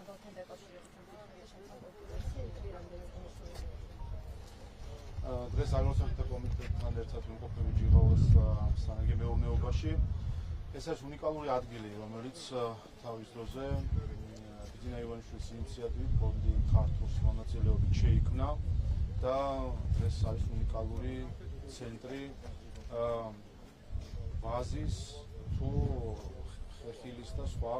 სკანდალთან დაკავშირებით დღეს აღმოსავლეთ კომიტეტთან ერთად ვიმყოფები ჯიღაოს სანაგე მეურნეობაში. ეს არის უნიკალური ადგილი, რომელიც თავის დროზე ბიძინა ივანიშვილის ინიციატივით ფონდი ქართულს მონაწილეობით შეიქმნა და დღეს არის უნიკალური ცენტრი ვაზის თუ ხეხილის და სხვა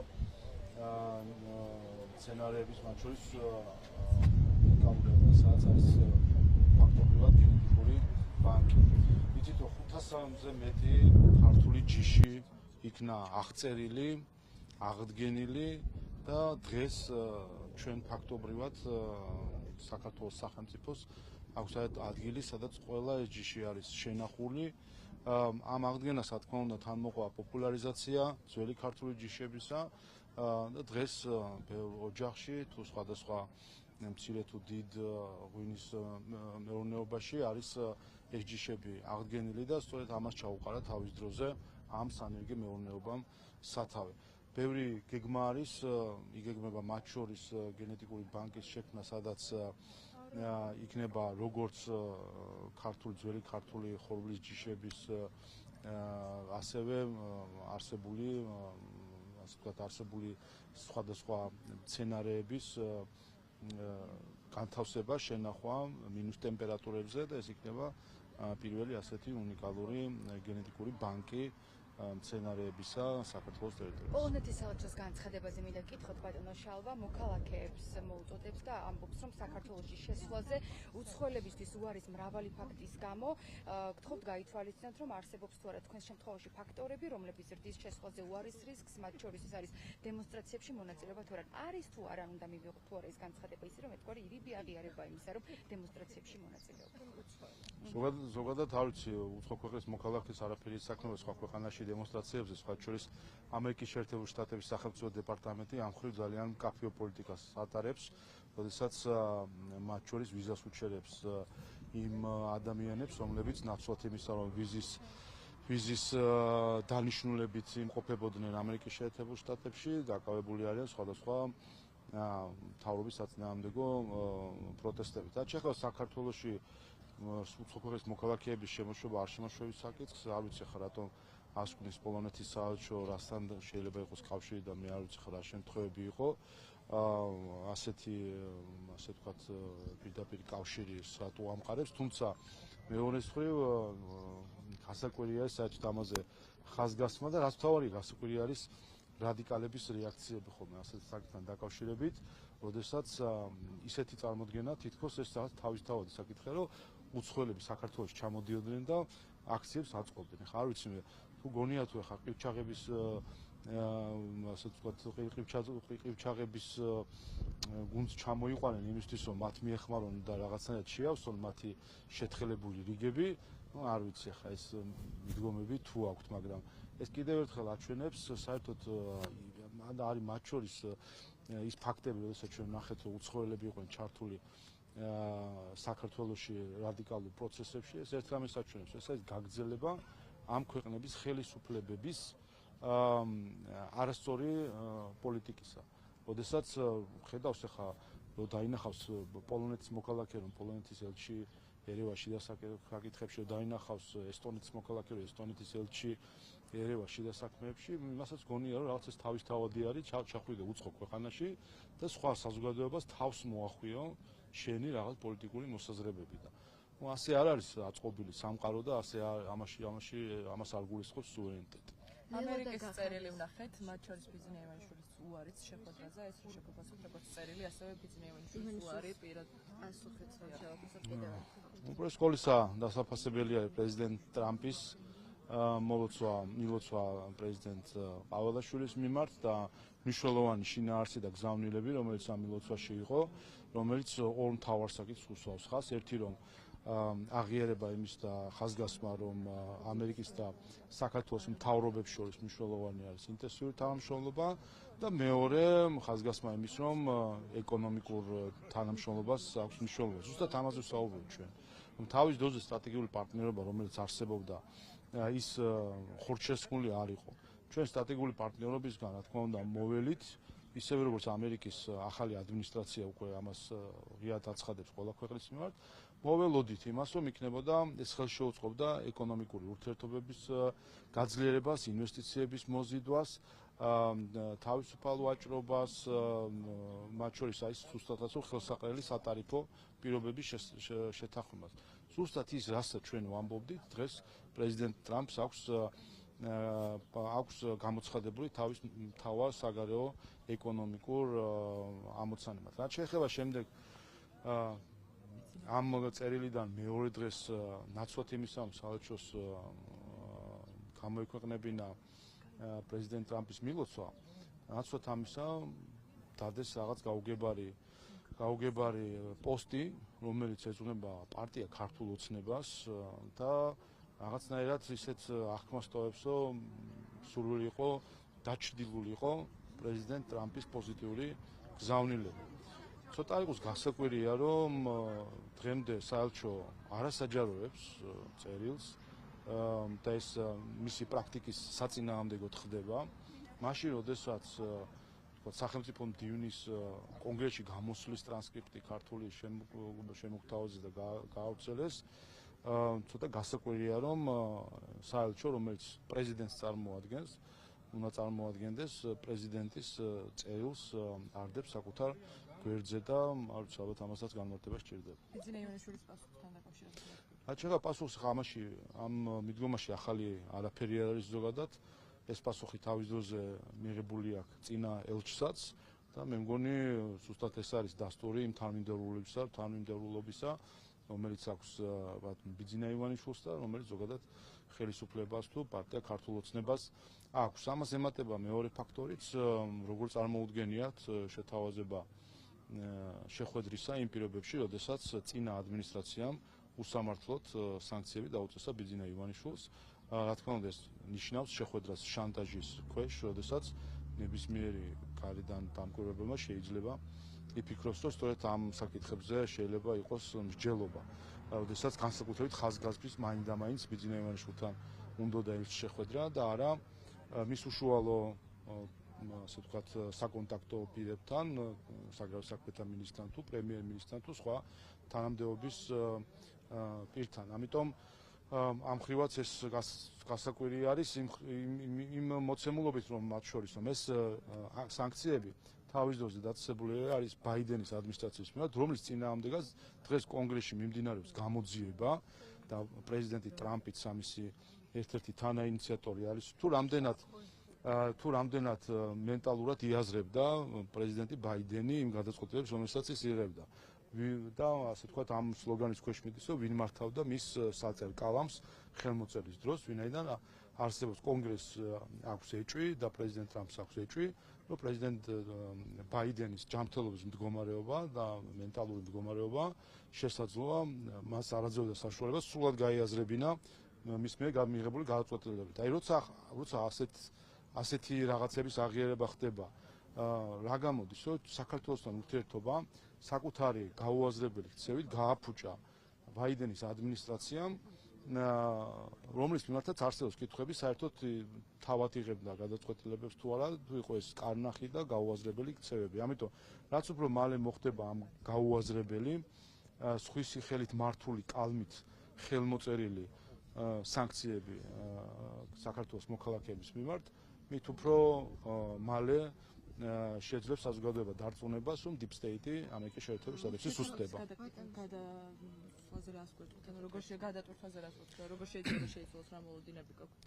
სცენარების მათ შორის უნიკალური სადაც არის ფაქტობრივად გენეტიკური ბანკი. იცით 500-ზე მეტი ქართული ჯიში იქნა აღწერილი, აღდგენილი და დღეს ჩვენ ფაქტობრივად საქართველოს სახელმწიფოს აქვს ადგილი, სადაც ყველა ეს ჯიში არის შენახული. ამ აღდგენას, რა თქმა უნდა, თან მოყვა პოპულარიზაცია ძველი ქართული ჯიშებისა და დღეს ბევრ ოჯახში თუ სხვადასხვა მცირე თუ დიდ ღვინის მეურნეობაში არის ეს ჯიშები აღდგენილი და სწორედ ამას ჩაუყარა თავის დროზე ამ სანერგე მეურნეობამ სათავე. ბევრი გეგმა არის, იგეგმება მათ შორის გენეტიკური ბანკის შექმნა, სადაც იქნება როგორც ქართული ძველი ქართული ხორბლის ჯიშების ასევე არსებული ასე ვთქვათ არსებული სხვადასხვა სცენარეების განთავსება, შენახვა მინუს ტემპერატურებზე და ეს იქნება პირველი ასეთი უნიკალური გენეტიკური ბანკი სცენარეებისა საქართველოს ტერიტორიაზე. პოლონეთის საელჩოს განცხადებაზე მინდა გკითხოთ ბატონო შალვა, მოქალაქეებს მოუწოდებს და ამბობს, რომ საქართველოში შესვლაზე უცხოელებისთვის უარის მრავალი ფაქტის გამო გთხოვთ გაითვალისწინოთ, რომ არსებობს თუ არა თქვენს შემთხვევაში ფაქტორები, რომლებიც ზრდის შესვლაზე უარის რისკს, მათ შორის ის არის დემონსტრაციებში მონაწილეობა თუ არა. არის თუ არა უნდა მივიღოთ თუ არა ეს განცხადება ისე, რომ ეთქვარი ირიბი აღიარება იმისა, რომ დემონსტრაციებში მონაწილეობა. ზოგადად არ ვიცი, უცხო ქვეყნის მოქალაქეს არაფერი საქმე სხვა ქვეყანაში დემონსტრაციებზე, სხვა შორის ამერიკის შეერთებული შტატების სახელმწიფო დეპარტამენტი ამ მხრივ ძალიან მკაფიო პოლიტიკას ატარებს, როდესაც მათ შორის ვიზას უჩერებს იმ ადამიანებს, რომლებიც ნაცვლად იმისა, რომ ვიზის დანიშნულებით იმყოფებოდნენ ამერიკის შეერთებულ შტატებში, დაკავებული არიან სხვადასხვა მთავრობის საწინააღმდეგო პროტესტებით. რაც შეეხება საქართველოში უცხო ქვეყნის მოქალაქეების შემოშვება არ შემოშვების საკითხს, არ ვიცი ხა რატომ ასკვნის პოლონეთის საელჩო რასთან შეიძლება იყოს კავშირი და მე არ ვიცი ხა რა შემთხვევები იყო. ასეთი ასე ვთქვათ პირდაპირ კავშირი რატო ამყარებს, თუმცა მეორეს მხრივ გასაკვირია საერთოდ ამაზე ხაზგასმა და რაც მთავარი გასაკვირი არის რადიკალების რეაქციები ხოლმე ასეთ საკითხთან დაკავშირებით, როდესაც ისეთი წარმოდგენა თითქოს ეს რაღაც თავისთავად საკითხია, რომ უცხოელები საქართველოში ჩამოდიოდნენ და აქციებს აწყობდნენ. ხა არ ვიცი მე თუ გონია თუ ხა ყივჩაღების ასე ვთქვათ ყივჩაღების გუნდს ჩამოიყვანენ იმისთვის რომ მათ მიეხმარონ და რაღაცნაირად შეავსონ მათი შეთხელებული რიგები, არ ვიცი ხა ეს მიდგომები თუ აქვთ, მაგრამ ეს კიდევ ერთხელ აჩვენებს საერთოდ არის მათ შორის ის ფაქტები, როდესაც ჩვენ ნახეთ რომ უცხოელები იყვნენ ჩართული საქართველოში რადიკალურ პროცესებში, ეს ერთ რამეს აჩვენებს, ეს არის გაგრძელება ამ ქვეყნების ხელისუფლებების არასწორი პოლიტიკისა. როდესაც ხედავს ახლა რომ დაინახავს პოლონეთის მოქალაქე, რომ პოლონეთის ელჩი ერევანში და საკითხებში დაინახავს ესტონეთის მოქალაქე, რომ ესტონეთის ელჩი ერევანში და საქმეებში, იმასაც გონია რომ რაღაც ეს თავისთავადი არის, ჩახვიდე უცხო ქვეყანაში და სხვა საზოგადოებას თავს მოახვიო შენი რაღაც პოლიტიკური მოსაზრებები და ასე არ არის აწყობილი სამყარო და ასე ამას არ გულისხმობს სუვერენიტეტი. ამერიკის წერილი ვნახეთ, მათ შორის ბიძინა ივანიშვილის უარის შეხვედრაზე, ეს რომ შეგვიგვასოთ როგორც წერილი, ასევე ბიძინა ივანიშვილის უარი პირად ასუხეთ საერთოდ კიდევ. უპირველეს ყოვლისა დასაფასებელია პრეზიდენტ ტრამპის მილოცვა პრეზიდენტ ყაველაშვილის მიმართ და მნიშვნელოვანი შინაარსი და გზავნილები, რომელიც ამ მილოცვაში იყო, რომელიც ორ მთავარ საკითხს უსვავს ხაზს. ერთი რომ აღიარება იმის და ხაზგასმა, რომ ამერიკის და საქართველოს მთავრობებს შორის მნიშვნელოვანი არის ინტენსიური თანამშრომლობა და მეორე ხაზგასმა იმის, რომ ეკონომიკურ თანამშრომლობას აქვს მნიშვნელობა. ზუსტად ამაზე ვსაუბრობთ ჩვენ. თავის დროზე სტრატეგიული პარტნიორობა, რომელიც არსებობდა, ის ხორცშესხმული არ იყო. ჩვენ სტრატეგიული პარტნიორობისგან, რა თქმა უნდა, მოველით ისევე როგორც ამერიკის ახალი ადმინისტრაცია უკვე ამას ღიად აცხადებს ყველა ქვეყნის მიმართ, მოველოდით იმას, რომ იქნებოდა ეს ხელს შეუწყობდა ეკონომიკური ურთიერთობების გაძლიერებას, ინვესტიციების მოზიდვას, თავისუფალ ვაჭრობას, მათ შორის აი ზუსტადაც ხელსაყრელი სატარიფო პირობების შეთანხმებას. ზუსტად ის, რასაც ჩვენ ვამბობდით, დღეს პრეზიდენტ ტრამპს აქვს გამოცხადებული თავის მთავარ საგარეო ეკონომიკურ ამოცანებად. რაც შეეხება შემდეგ ამ წერილიდან მეორე დღეს ნაცვლად იმისა, რომ საელჩოს გამოექვეყნებინა პრეზიდენტ ტრამპის მილოცვა, ნაცვლად ამისა დადეს რაღაც გაუგებარი პოსტი, რომელიც ეძღვნება პარტია ქართულ ოცნებას და რაღაცნაირად ისეთ აღქმას ტოვებს, რომ სურვილი იყო დაჩრდილული იყო პრეზიდენტ ტრამპის პოზიტიური გზავნილება. ცოტა იყოს გასაკვირია, რომ დღემდე საელჩო არასაჯაროებს წერილს და ეს მისი პრაქტიკის საწინააღმდეგოდ ხდება. მაშინ, როდესაც სახელმწიფო მდივნის კონგრესში გამოსვლის ტრანსკრიპტი ქართული შემოგთავაზეს და გაავრცელეს, ცოტა გასაკვირია, რომ საელჩო, რომელიც პრეზიდენტს წარმოადგენს, უნდა წარმოადგენდეს პრეზიდენტის წერილს არდებს საკუთარ გვერდზე და არ ვიცი, ალბათ ამასაც განმარტება სჭირდება. ბიძინა ივანიშვილის პასუხთან დაკავშირებით. რაც შეეხება პასუხს, ამაში ამ მიდგომაში ახალი არაფერი არ არის ზოგადად. ეს პასუხი თავის დროზე მიღებული აქვს წინა ელჩსაც და მე მგონი ზუსტად ეს არის დასტური იმ თანმიმდევრულობისა, რომელიც აქვს ბიძინა ივანიშვილს და რომელიც ზოგადად ხელისუფლებას თუ პარტია ქართულ ოცნებას აქვს. ამას ემატება მეორე ფაქტორიც, როგორ წარმოუდგენიათ შეთავაზება შეხვედრისა იმ პირობებში, როდესაც წინა ადმინისტრაციამ უსამართლოდ სანქციები დაუწესა ბიძინა ივანიშვილს. რა თქმა უნდა, ეს ნიშნავს შეხვედრას შანტაჟის ქვეშ, როდესაც ნებისმიერი გარედან დამკვირვებელმა შეიძლება იფიქროს, რომ სწორედ ამ საკითხებზე შეიძლება იყოს მსჯელობა. როდესაც განსაკუთრებით ხაზგასმის მაინდამაინც ბიძინა ივანიშვილთან უნდოდა ეს შეხვედრა და არა მის უშუალო ასე ვთქვათ საკონტაქტო პირებთან, საგარეო საქმეთა მინისტრთან თუ პრემიერ-მინისტრთან თუ სხვა თანამდებობის პირთან. ამიტომ ამ ხრივაც ეს გასაკვირი არის იმ მოცემულობით, რომ მათ შორის რომ ეს სანქციები თავის დროზე დაწესებული არის ბაიდენის ადმინისტრაციის მიმართ, რომლის წინააღმდეგაც დღეს კონგრესში მიმდინარეობს გამოძიება და პრეზიდენტი ტრამპიც ამისი ერთ-ერთი თანაინიციატორი არის. თუ რამდენად მენტალურად იაზრებდა პრეზიდენტი ბაიდენი იმ გადაწყვეტილებებს, რომელსაც ის იღებდა. და ასე ვთქვათ, ამ სლოგანის ქვეშ მიდის, რომ ვინ მართავდა მის საწერ კალამს ხელმოწერის დროს, ვინაიდან არსებობს კონგრესს აქვს ეჭვი და პრეზიდენტ ტრამპს აქვს ეჭვი, რომ პრეზიდენტ ბაიდენის ჯანმრთელობის მდგომარეობა და მენტალური მდგომარეობა შესაძლოა მას არაძევდა საშუალებას სრულად გაიაზრებინა მის მიერ მიღებული გადაწყვეტილებებით. აი როცა ასეთი რაღაცების აღიარება ხდება, რა გამოდის, რომ საქართველოსთან ურთიერთობა საკუთარი გაუაზრებელი ქცევით გააფუჭა ბაიდენის ადმინისტრაციამ, რომლის მიმართაც არსებობს კითხვები, საერთოდ თავად იღებდა გადაწყვეტილებებს თუ არა, თუ იყო ეს კარნახი და გაუაზრებელი ქცევები. ამიტომ რაც უფრო მალე მოხდება ამ გაუაზრებელი, სხვისი ხელით მართული კალმით ხელმოწერილი სანქციები საქართველოს მოქალაქეების მიმართ, მით უფრო მალე შეძლებს საზოგადოება დარწმუნებას, რომ Deep State-ი ამერიკის შეერთებული შტატებში სუსტდება. როგორ შეიძლება მოლოდინები გაქვთ?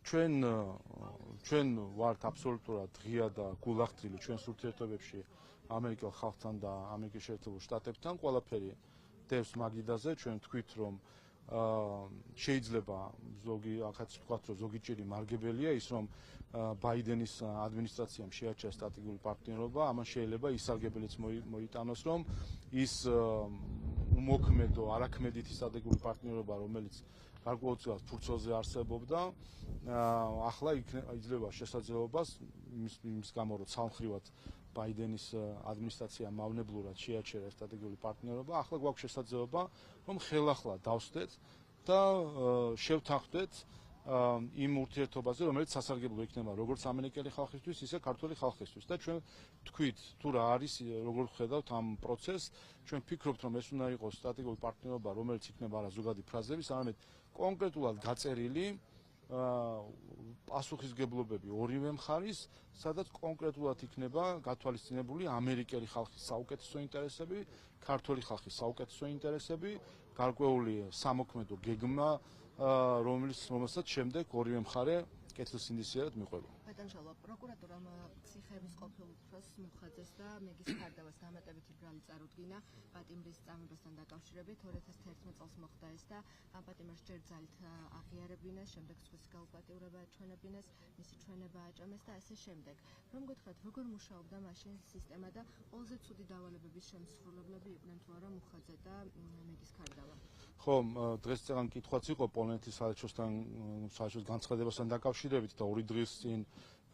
ჩვენ ვართ აბსოლუტურად ღია და გულახდილი ჩვენს ურთიერთობებში ამერიკელ ხალხთან და ამერიკის შეერთებულ შტატებთან. ყველაფერი დევს მაგიდაზე. ჩვენ ვთქვით, რომ შეიძლება ზოგი ჭირი მარგებელია ის, რომ ბაიდენის ადმინისტრაციამ შეაჩერა სტრატეგიული პარტნიორობა, ამან შეიძლება ისარგებელიც მოიტანოს, რომ ის უმოქმედო არაქმედითი სტრატეგიული პარტნიორობა, რომელიც გარკვეულწილად ფურცელზე არსებობდა, ახლა იძლევა შესაძლებლობას იმის გამო, რომ ცალმხრივად ბაიდენის ადმინისტრაცია მავნებლურად შეაჩერა სტრატეგიული პარტნიორობა, ახლა გვაქვს შესაძლებლობა, რომ ხელახლა დავსდეთ და შევთანხმდეთ იმ ურთიერთობაზე, რომელიც სასარგებლო იქნება როგორც ამერიკელი ხალხისთვის, ისე ქართველი ხალხისთვის. და ჩვენ თქვით, თუ რა არის, როგორ ხედავთ ამ პროცესს, ჩვენ ვფიქრობთ, რომ ეს უნდა იყოს სტრატეგიული პარტნიორობა, რომელიც იქნება არა ზოგადი ფრაზების, არამედ კონკრეტულად გაწერილი პასუხისგებლობები ორივე მხარის, სადაც კონკრეტულად იქნება გათვალისწინებული ამერიკელი ხალხის საუკეთესო ინტერესები, ქართველი ხალხის საუკეთესო ინტერესები, გარკვეული სამოქმედო გეგმა, რომელსაც შემდეგ ორივე მხარე კეთილსინდისიერად მიყვება. ბატონშალვა, პროკურატურამ ციხეების ყოფილ უფროს მუხაძეს და მეგის ქარდავას დამატებითი ბრალი წარუდგინა პატიმრის წამებასთან დაკავშირებით 2011 წელს მოხდა ეს და ამ პატიმრს ჯერ ძალით აღიარებინეს, შემდეგ სხვის გაუპატიურება ჩვენებინეს, მისი ჩვენება აჭამეს და ასე შემდეგ. რომ გითხრათ, როგორ მუშაობდა მაშინ სისტემა და ყველაზე ცუდი დავალებების შემსრულებლები იყვნენ თუ არა მუხაძე და მეგის ქარდავა? ხო, დღეს წეგან კითხვაც იყო პოლონეთის საელჩოს განცხადებასთან დაკავშირებით და 2 დღის წინ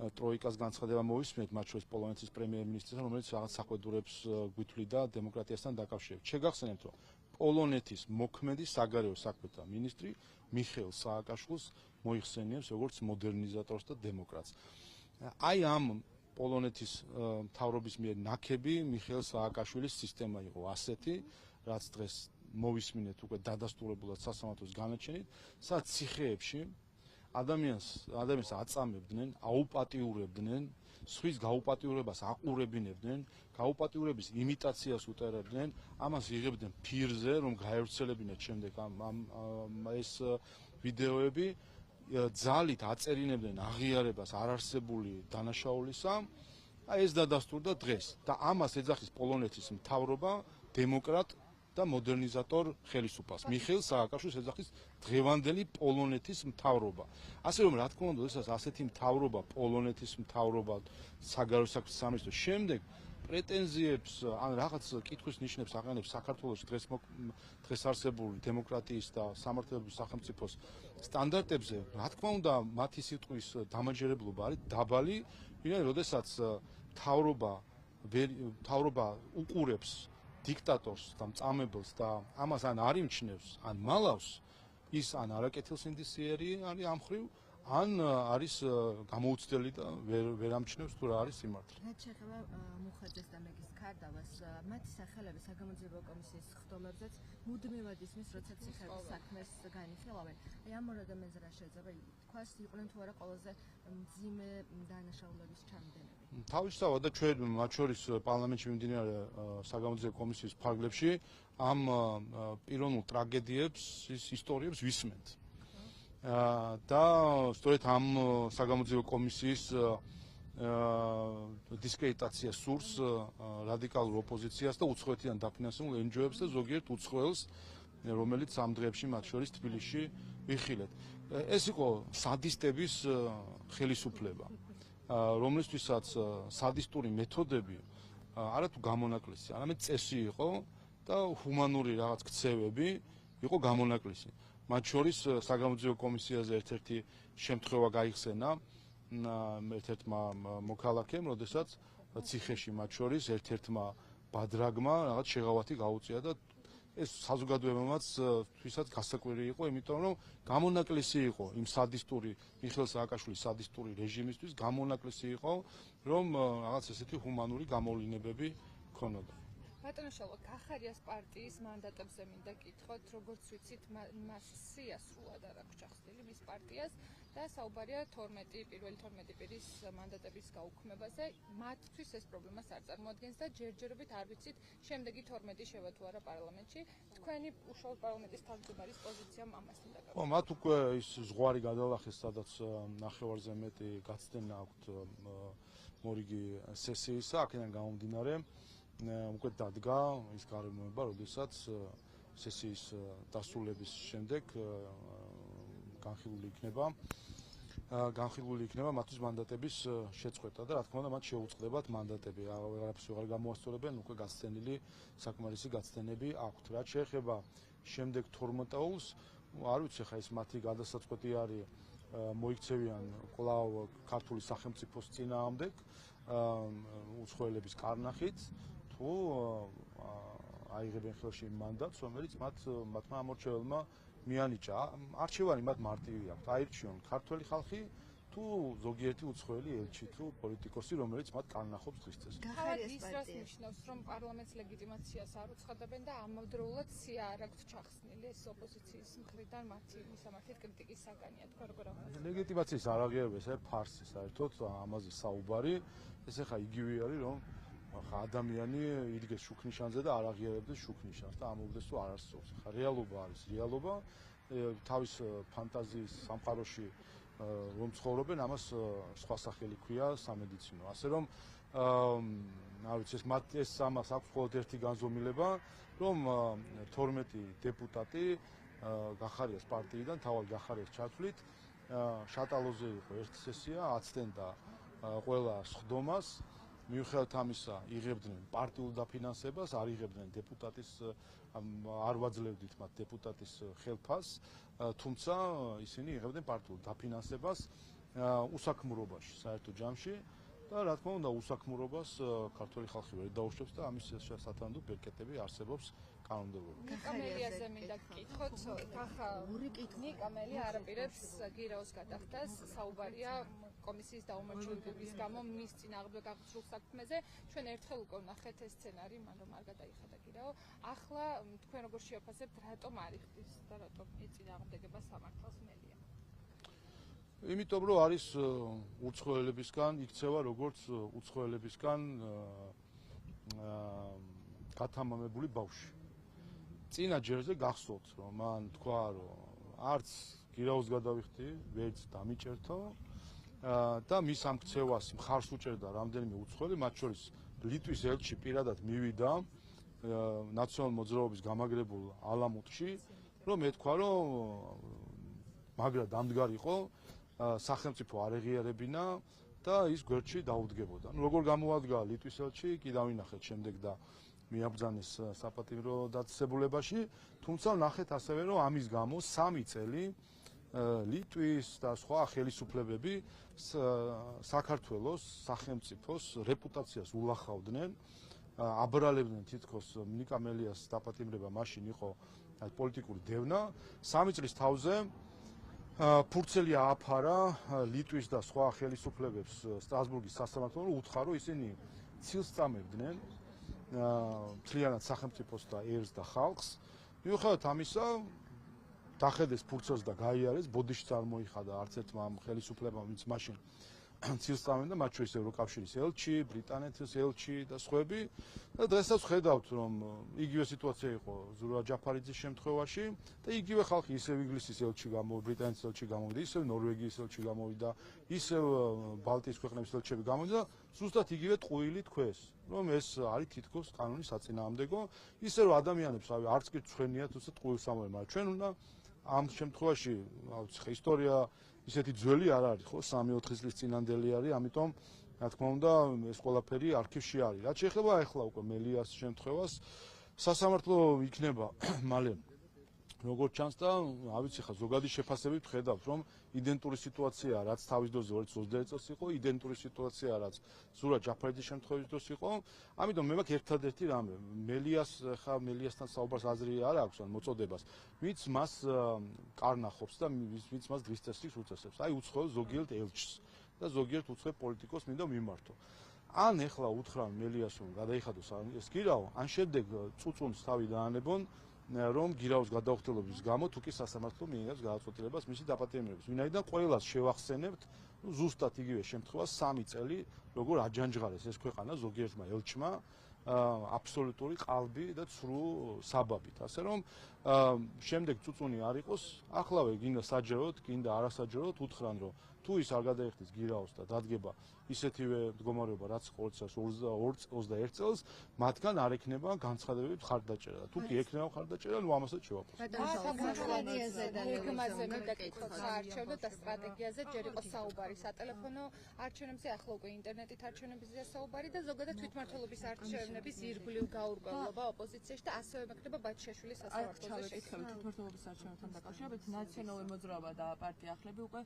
ტროიკას განცხადება მოვისმენთ, მათ შორის პოლონეთის პრემიერ-მინისტრისგან, რომელიც რაღაც საყვედურებს გვითვლიდა დემოკრატიასთან დაკავშირებით. შეგახსენებთ, რომ პოლონეთის მოქმედი საგარეო საქმეთა მინისტრი მიხეილ სააკაშვილს მოიხსენიებს როგორც მოდერნიზატორს და დემოკრატს. აი ამ პოლონეთის მთავრობის მიერ ნაქები მიხეილ სააკაშვილის სისტემა იყო ასეთი, რაც დღეს მოვისმინეთ უკვე დადასტურებულად სასამართლოს განაჩენით, სადაც ციხეებში ადამიანს აწამებდნენ, აუპატიურებდნენ, სხვის გაუპატიურებას აყურებინებდნენ, გაუპატიურების იმიტაციას უტარებდნენ, ამას იღებდნენ ფირზე, რომ გაევრცელებინათ შემდეგ ეს ვიდეოები, ძალით აწერინებდნენ აღიარებას არარსებული დანაშაულისა. აი ეს დადასტურდა დღეს და ამას ეძახის პოლონეთის მთავრობა დემოკრატ და მოდერნიზატორ ხელისუფალს. მიხეილ სააკაშვილს ეძახის დღევანდელი პოლონეთის მთავრობა. ასე რომ რა თქმა უნდა, ეს ასეთი მთავრობა, პოლონეთის მთავრობა, საგარეო საქმეთა სამინისტრო შემდეგ პრეტენზიებს ან რაღაც კითხვის ნიშნებს აყენებს საქართველოს დღეს არსებული დემოკრატიის და სამართლებრივი სახელმწიფოს სტანდარტებზე, რა თქმა უნდა, მათი სიტყვის დამაჯერებლობა არის დაბალი, ვინაიდან როდესაც მთავრობა უყურებს დიქტატორს და მწამებელს და ამას ან არ იმჩნევს, ან მალავს, ის ან არაკეთილსინდისიერი არის ამ მხრივ, ან არის გამოუცდელი და ვერ ამჩნევს თუ რა არის სიმართლე. რაც შეეხება მუხაძეს და მეგის ქარდავას, მათი სახელები საგამოძიებო კომისიის ხდომებზეც მუდმივად ისმის, როცა ციხეების საქმეს განიხილავენ. აი ამ ორ ადამიანზე რა შეიძლება თქვას, იყვნენ თუ არა ყველაზე მძიმე დანაშაულების ჩამდენები? თავისთავად და ჩვენ მათ შორის პარლამენტში მიმდინარე საგამოძიებო კომისიის ფარგლებში ამ პიროვნულ ტრაგედიებს, ისტორიებს ვისმენთ. და სწორედ ამ საგამოძიებო კომისიის დისკრედიტაცია სურს რადიკალურ ოპოზიციას და უცხოეთიდან დაფინანსებულ NGO-ებს და ზოგიერთ უცხოელს, რომელიც ამ დღეებში მათ შორის თბილისში ვიხილეთ. ეს იყო სადისტების ხელისუფლება, რომლისთვისაც სადისტური მეთოდები არათუ გამონაკლისი, არამედ წესი იყო და ჰუმანური რაღაც ქცევები იყო გამონაკლისი. მათ შორის საგამოძიებო კომისიაზე ერთ-ერთი შემთხვევა გაიხსენა ერთ-ერთმა მოქალაქემ, როდესაც ციხეში მათ შორის ერთ-ერთმა ბადრაგმა რაღაც შეღავათი გაუწია და ეს საზოგადოებამაც თვისაც გასაკვირი იყო, იმიტომ რომ გამონაკლისი იყო იმ სადისტური მიხეილ სააკაშვილის სადისტური რეჟიმისთვის, გამონაკლისი იყო, რომ რაღაც ესეთი ჰუმანური გამოვლინებები ქონოდა. ბატონშალვა, კახარიას პარტიის მანდატებზე მინდა გითხოთ, როგორც ვიცით, მას სია სრულად არ აქვს ჩახსნილი მის პარტიას და საუბარია პირველი 12 პირის მანდატების გაუქმებაზე. მათთვის ეს პრობლემას არ წარმოადგენს და ჯერჯერობით არ ვიცით, შემდეგი 12 შევა თუ არა პარლამენტში. თქვენი უშუალოდ პარლამენტის თავმჯდომარის პოზიციამ ამასთან დაკავშირებით. ხო, მათ უკვე ის ზღვარი გადალახეს, სადაც ნახევარზე მეტი გაცდენა აქვთ მორიგი სესიისა, აქედან გამომდინარე უკვე დადგა ის გარემოება, როდესაც სესიის დასრულების შემდეგ განხილული იქნება მათთვის მანდატების შეწყვეტა და რა თქმა უნდა მათ შეუწყდებათ მანდატები, აღარაფერს ვეღარ გამოასწორებენ, უკვე გაცდენილი საკმარისი გაცდენები აქვთ. რაც შეეხება შემდეგ 12-ს, არ ვიცი ხა ეს მათი გადასაწყვეტი არის მოიქცევიან კვლავ ქართული სახელმწიფოს წინააღმდეგ უცხოელების კარნახით, თუ აიღებენ ხელში მანდატს, რომელიც მათმა ამორჩეველმა მიანიჭა. არჩევანი მათ მარტივი აქვს. აირჩიონ ქართველი ხალხი თუ ზოგიერთი უცხოელი ელჩი თუ პოლიტიკოსი, რომელიც მათ კანონახობს დღის წესს. ის რას ნიშნავს, რომ პარლამენტს ლეგიტიმაციას არ უცხადებენ და ამავდროულად სია არ აქვს ჩახსნილი, ეს ოპოზიციის მხრიდან მათი მისამართით კრიტიკის საგანია. თქვენ როგორ ახსენებთ? ლეგიტიმაციის არაღიარება ეს არის ფარსი საერთოდ, ამაზე საუბარი. ეს ახლა იგივე არის, რომ ადამიანი იდგეს შუქნიშანზე და არ აღიარებდეს შუქნიშანს და ამოვიდეს თუ არ არსებობს. ხა რეალობა არის რეალობა, თავის ფანტაზიის სამყაროში რომ ცხოვრობენ, ამას სხვა სახელი ქვია სამედიცინო. ასე რომ არ ვიცი, ეს ამას აქვს მხოლოდ ერთი განზომილება, რომ 12 დეპუტატი გახარიას პარტიიდან, თავად გახარიას ჩათვლით, შატალოზე იყო ერთი სესია, აცდენდა ყველა სხდომას. მიუხედავად ამისა, იღებდნენ პარტიულ დაფინანსებას, არ იღებდნენ დეპუტატის, არ ვაძლევდით მათ დეპუტატის ხელფას, თუმცა ისინი იღებდნენ პარტიულ დაფინანსებას უსაქმურობაში, საერთო ჯამში და რა თქმა უნდა, უსაქმურობას ქართველი ხალხი ვერ დაუშვებს და ამის სათანადო ბერკეტები არსებობს კანონმდებლობაში. ნიკამელიაზე მინდა გკითხოთ, ხახა ნიკამელი არაპირებს გირაოს გადახდას, საუბარია კომისიის დაუმორჩილებლობის გამო მის წინააღმდეგ აღწრულ საქმეზე. ჩვენ ერთხელ უკვე ვნახეთ ეს სცენარი, მან რომ არ გადაიხადა გირაო. ახლა თქვენ როგორ შეაფასებთ, რატომ არ იხდის და რატომ წინააღმდეგება სამართალს მელია? იმიტომ რომ არის უცხოელებისგან იქცევა როგორც უცხოელებისგან გათამამებული ბავშვი. წინა ჯერზე გახსოვთ, რომ მან თქვა, რომ არც გირაოს გადავიხდი, ვერც დამიჭერთო და მის ამ ქცევას მხარს უჭერდა რამდენიმე უცხოელი, მათ შორის ლიტვის ელჩი პირადად მივიდა ნაციონალურ მოძრაობის გამაგრებულ ალამუტში, რომ ეთქვა, რომ მაგრა დამდგარიყო, სახელმწიფო არ ეღიარებინა და ის გვერდში დაუდგებოდა. როგორ გამოადგა ლიტვის ელჩი, კი დავინახეთ შემდეგ და მიაბრძანეს საპატიმრო დაწესებულებაში, თუმცა ნახეთ ასევე, რომ ამის გამო 3 წელი ლიტვის და სხვა ხელისუფლებები საქართველოს სახელმწიფოს რეპუტაციას ულახავდნენ, აბრალებდნენ თითქოს ნიკამელიას დაპატიმრება მაშინ იყო პოლიტიკური დევნა. 3 წლის თავზე ფურცელი ააფარა ლიტვის და სხვა ხელისუფლებებს სტრასბურგის სასამართლოში, უთხარო ისინი ცილს წამებდნენ მთლიანად სახელმწიფოს და ერს და ხალხს. მიუხედავად ამისა, დახედეს ფურცელს და გაიარეს, ბოდიში წარმოიხადა არც ერთმა ამ ხელისუფლებამ, ვინც მაშინ ცილს წამებდა, მათ შორის ევროკავშირის ელჩი, ბრიტანეთის ელჩი და სხვები. და დღესაც ხედავთ, რომ იგივე სიტუაცია იყო ზურაბ ჯაფარიძის შემთხვევაში და იგივე ხალხი ისევ ინგლისის ელჩი გამოვიდა, ბრიტანეთის ელჩი გამოვიდა, ისევ ნორვეგიის ელჩი გამოვიდა, ისევ ბალტიის ქვეყნების ელჩები გამოვიდა, ზუსტად იგივე ტყუილი თქვეს, რომ ეს არის თითქოს კანონის საწინააღმდეგო, ისე რომ ადამიანებს არც კი ცხენიათ უცებ ტყუილს ამოემ, მაგრამ ჩვენ უნდა ამ შემთხვევაში, ისტორია ისეთი ძველი არ არის, ხო, 3-4 წლის წინანდელი არის, ამიტომ რა თქმა უნდა, ეს ყველაფერი არქივში არის. რაც შეეხება ახლა უკვე მელიას შემთხვევას, სასამართლო იქნება მალე როგორც ჩანს და ავიცი ხა ზოგადი შეფასებით ხედავთ, რომ იდენტური სიტუაციაა, რაც თავის დროზე 2021 წელს იყო, იდენტური სიტუაციაა, რაც ზურაბ ჯაფარიძის შემთხვევის დროს იყო. ამიტომ მე მაქვს ერთადერთი რამე, მელიასთან საუბარს აზრი არ აქვს ან მოწოდებას, ვინც მას კარნახობს და ვინც მას დღის წესრიგს უწესებს. აი უცხოელ ზოგიერთ ელჩს და ზოგიერთ უცხოელ პოლიტიკოსს მინდა მიმართო. ან ეხლა უთხრან მელიას რომ გადაიხადოს ეს გირაო, ან შემდეგ წუწუნს თავი დაანებონ რომ გირაოს გადაუხდელობის გამო თუ კი სასამართლო მიიღებს გადაწყვეტილებას მისი დაპატიმრების. ვინაიდან ყველას შევახსენებთ, ზუსტად იგივე შემთხვევა 3 წელი როგორ აჯანჯღარეს ეს ქვეყანა ზოგიერთმა ელჩმა აბსოლუტური ყალბი და ცრუ საბაბით. ასე რომ შემდეგ წუწუნი არ იყოს, ახლავე გინდა საჯაროდ, გინდა არასაჯაროდ უთხრან რომ თუ ის არ გადაიხდის გირაოს და დადგება ისეთივე მდგომარეობა, რაც 2021 წელს, მათგან არ ექნება განცხადებები მხარდაჭერა. თუ კი ექნება მხარდაჭერა, ნუ ამასაც შევაფასებთ. საკონტროლაციაზე და რეგიმაზე მინდა გითხოთ საარჩევნო და სტრატეგიაზე, ჯერ იყო საუბარი სატელეფონო არჩევნებზე, ახლა უკვე ინტერნეტით არჩევნებზეა საუბარი და ზოგადად თვითმმართველობის არჩევნების ირგვლივ გაურკვევლობა ოპოზიციაში და ასევე მექნება ბაჩაშვილის სასამართლოზე შექმნა თვითმმართველობის არჩევნებთან დაკავშირებით ნაციონალური მოძრაობა და პარტია ახლები უკვე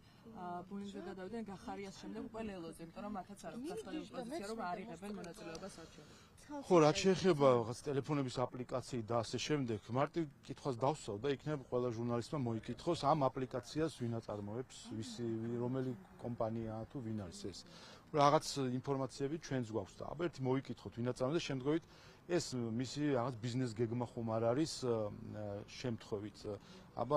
ბუნინგზე გადავიდნენ გახარიას შემდეგ უკვე ლელოზე, იმიტომ რომ მათაც არ აქვს გასაგები პოზიცია, რომ არ იღებენ მონაწილეობას არჩევნებში. ხო, რაც შეეხება რაღაც ტელეფონების აპლიკაციით და ასე შემდეგ, მარტივ კითხვას დავსვავ და იქნებ ყველა ჟურნალისტმა მოიკითხოს ამ აპლიკაციას ვინ აწარმოებს, რომელი კომპანიაა თუ ვინ არის ეს. რაღაც ინფორმაციები ჩვენც გვაქვს და აბა ერთი მოიკითხოთ ვინ აწარმოებს და შემდგომით ეს მისი რაღაც ბიზნეს გეგმა ხომ არ არის შემთხვევით. აბა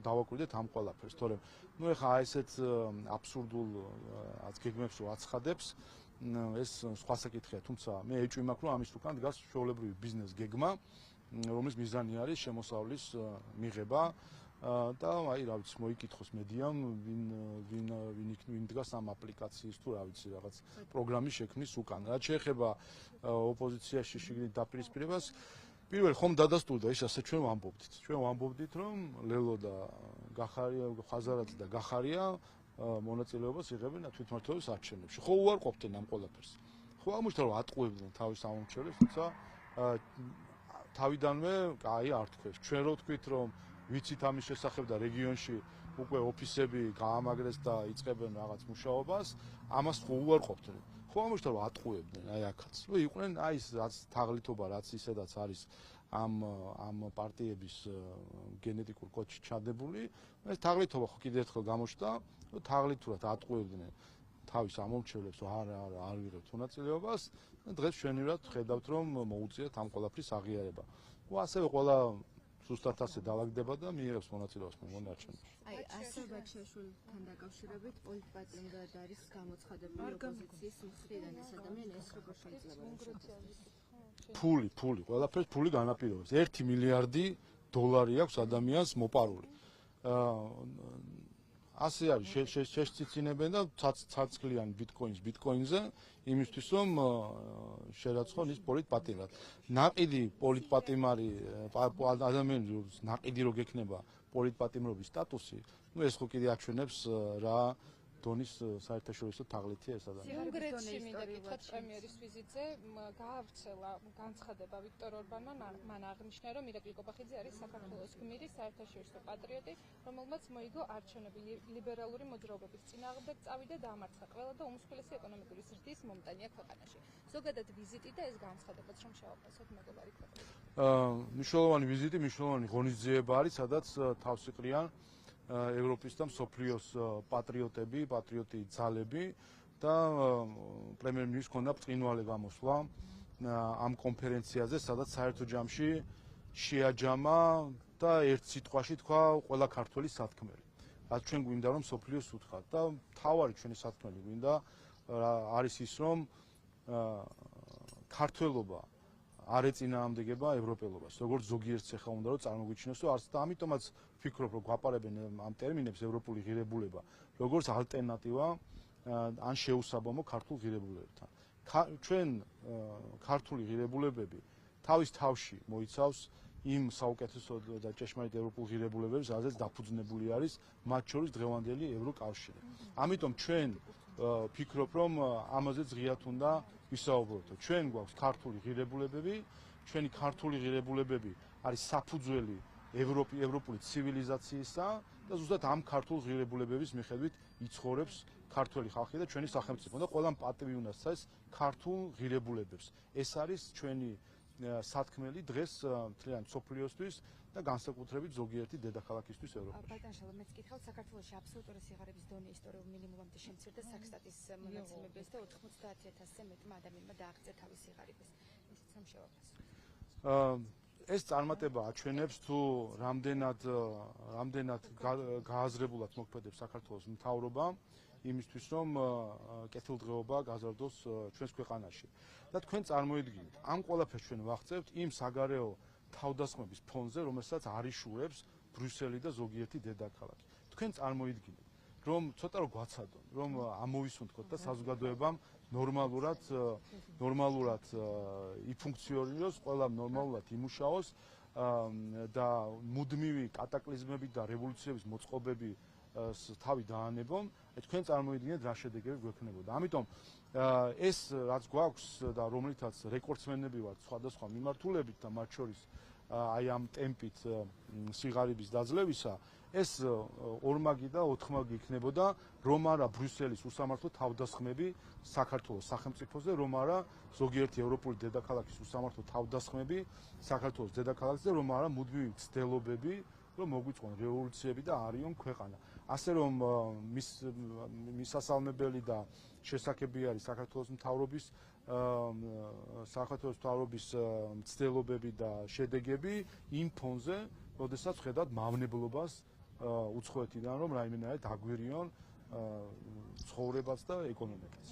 დავაკვირდეთ ამ ყველაფერს, თორემ ნუ ეხა ესეთ აბსურდულ გეგმებს რო აცხადებს ეს სხვა საკითხია, თუმცა მე ეჭვი მაქვს, რომ ამის უკან დგას ჩვეულებრივი ბიზნეს გეგმა, რომლის მიზანი არის შემოსავლის მიღება და აი რა ვიცი, მოიკითხოს მედიამ, ვინ დგას ამ აპლიკაციის თუ რა ვიცი, რაღაც პროგრამის შექმნის უკან. რაც შეეხება ოპოზიციაში შიგნით დაპირისპირებას, პირველ ხომ დადასტურდა ის ასე ჩვენ ვამბობდით. ჩვენ ვამბობდით, რომ ლელო და გახარია, ხაზარაძე და გახარია მონაწილეობას იღებენ თვითმმართველობის არჩევნებში. ხო უარყოფდნენ ამ ყველაფერს. ხო აღმოჩნდა რომ ატყუებდნენ თავის ამომრჩევლებს, თუმცა თავიდანვე აი არ თქვეს. ჩვენ რო თქვით რომ ვიცით ამის შესახებ და რეგიონში უკვე ოფისები გაამაგრეს და იწყებენ რაღაც მუშაობას, ამას ხო უარყოფდნენ. ხო აღმოჩნდა რომ ატყუებდნენ აი აქაც. ნუ იყვნენ აი ეს რაც თაღლითობა რაც ისედაც არის ამ პარტიების გენეტიკურ კოდში ჩადებული, ეს თაღლითობა ხო კიდევ ერთხელ გამოჩნდა, რომ თაღლითურად ატყუებდნენ თავის ამომრჩევლებს, არ ვიღებთ მონაწილეობას, და დღეს ჩვენივად ხედავთ, რომ მოუწიათ ამ ყველაფრის აღიარება. ხო ასევე ყველა ზუსტად ასე დავაგდება და მიიღებს მონაწილეობას მომავალ არჩევნებში. აი, ასე ბაჩაშვილთან დაკავშირებით პოლიტპატიმრად არის გამოცხადებული ოპოზიციის მხრიდან ეს ადამიანი, ეს როგორ შეიძლება ფული, ყველაფერს ფული განაპირობებს. 1 მილიარდი დოლარი აქვს ადამიანს მოპარული. ასე არის, შეშციცინებენ და ცაცკლიან ბიტკოინზე იმისთვის, რომ შერაცხონ ის პოლიტპატიმრად. ნაყიდი პოლიტპატიმარი ადამიანი ნაყიდი რო გექნება პოლიტპატიმრობის სტატუსი, ნუ ეს ხო კიდე აჩვენებს რა დონის საერთაშორისო თაღლითია ეს ადამიანი. უნგრეთში მინდა გითხრათ პრემიერის ვიზიტზე გაავრცელა განცხადება ვიქტორ ორბანმა, მან აღნიშნა, რომ ირაკლი კობახიძე არის საქართველოს გმირი, საერთაშორისო პატრიოტი, რომელმაც მოიგო არჩევნები ლიბერალური მოძრაობების წინააღმდეგ წავიდა და ამარცხა ყველა და უმსხვილესი ეკონომიკური ზრდის მომტანია ქვეყანაში. ზოგადად ვიზიტი და ეს განცხადებაც რომ შევაფასოთ მეგობარი ქვეყნები. მნიშვნელოვანი ვიზიტი, მნიშვნელოვანი ღონისძიება არის, სადაც თავს იყრიან ევროპის და მსოფლიოს პატრიოტები, პატრიოტი ძალები და პრემიერ-მინისტრს ჰქონდა ბრწყინვალე გამოსვლა ამ კონფერენციაზე, სადაც საერთო ჯამში შეაჯამა და ერთ სიტყვაში თქვა ყველა ქართველის სათქმელი. რაც ჩვენ გვინდა რომ მსოფლიოს უთხრათ და თავარი ჩვენი სათქმელი გვინდა არის ის რომ ქართველობა არ ეწინააღმდეგება ევროპელობას, როგორც ზოგიერთს ეხა უნდა რომ წარმოგვიჩინოს, რომ არც და ამიტომაც ვფიქრობ, რომ გვაპარებენ ამ ტერმინებს ევროპული ღირებულება, როგორც ალტერნატივა ან შეუსაბამო ქართულ ღირებულებებთან. ჩვენ ქართული ღირებულებები თავის თავში მოიცავს იმ საუკეთესო და ჭეშმარიტ ევროპულ ღირებულებებს, რაზეც დაფუძნებული არის მათ შორის დღევანდელი ევროკავშირი. ამიტომ ჩვენ ვფიქრობ, რომ ამაზეც ღიად უნდა ვისაუბროთ. ჩვენ გვაქვს ქართული ღირებულებები, ჩვენი ქართული ღირებულებები არის საფუძველი ევროპული ცივილიზაციისა და ზუსტად ამ ქართულ ღირებულებების მიხედვით იცხოვრებს ქართველი ხალხი და ჩვენი სახელმწიფო და ყველამ პატივი უნდა სცეს ქართულ ღირებულებებს. ეს არის ჩვენი სათქმელი დღეს მთლიან მსოფლიოსთვის და განსაკუთრებით ზოგიერთი დედაქალაქისთვის ევროპაში. ბატონ შალვა, მეც გითხავთ, საქართველოში აბსოლუტური სიღარიბის დონე ისტორიულ მინიმუმამდე შემცირდა საქსტატის მონაცემების და 90,000-ზე მეტმა ადამიანმა დააღწია თავის სიღარიბეს. ისიც რომ შევაფასოთ. ეს წარმატება აჩვენებს თუ რამდენად გააზრებულად მოქმედებს საქართველოს მთავრობა იმისთვის რომ კეთილდღეობა გაზარდოს ჩვენს ქვეყანაში. და თქვენ წარმოიდგინეთ, ამ ყველაფერს ჩვენ ვახცევთ იმ საგარეო თავდასხმების ფონზე, რომელსაც არიშურებს ბრიუსელი და ზოგიერთი დედაქალაქი. თქვენ წარმოიდგინეთ, რომ ცოტა რომ გვაცადონ, რომ ამოვისუნთქოთ და საზოგადოებამ ნორმალურად იფუნქციონიროს, ყველა ნორმალურად იმუშაოს და მუდმივი კატაკლიზმები და რევოლუციების მოწყობები თავი დაანებონ, თქვენ წარმოიდგინეთ რა შედეგები გვექნებოდა. ამიტომ ეს რაც გვაქვს და რომლითაც რეკორდსმენები ვართ სხვადასხვა მიმართულებით და მათ შორის აი ამ ტემპით სიღარიბის დაძლევისა, ეს ორმაგი და ოთხმაგი იქნებოდა, რომ არა ბრიუსელის უსამართლო თავდასხმები საქართველოს სახელმწიფოზე, რომ არა ზოგიერთი ევროპული დედაქალაქის უსამართლო თავდასხმები საქართველოს დედაქალაქზე, რომ არა მუდმივი ცდილობები, რომ მოგვიწყონ რევოლუციები და არიონ ქვეყანა. ასე რომ მისასალმებელი და შესაძლებელი არის საქართველოს მთავრობის ცდილობები და შედეგები იმ ფონზე, როდესაც ხედავთ მავნებლობას უცხოეთიდან, რომ რაიმენაირად აგვირიონ ცხოვრებას და ეკონომიკას.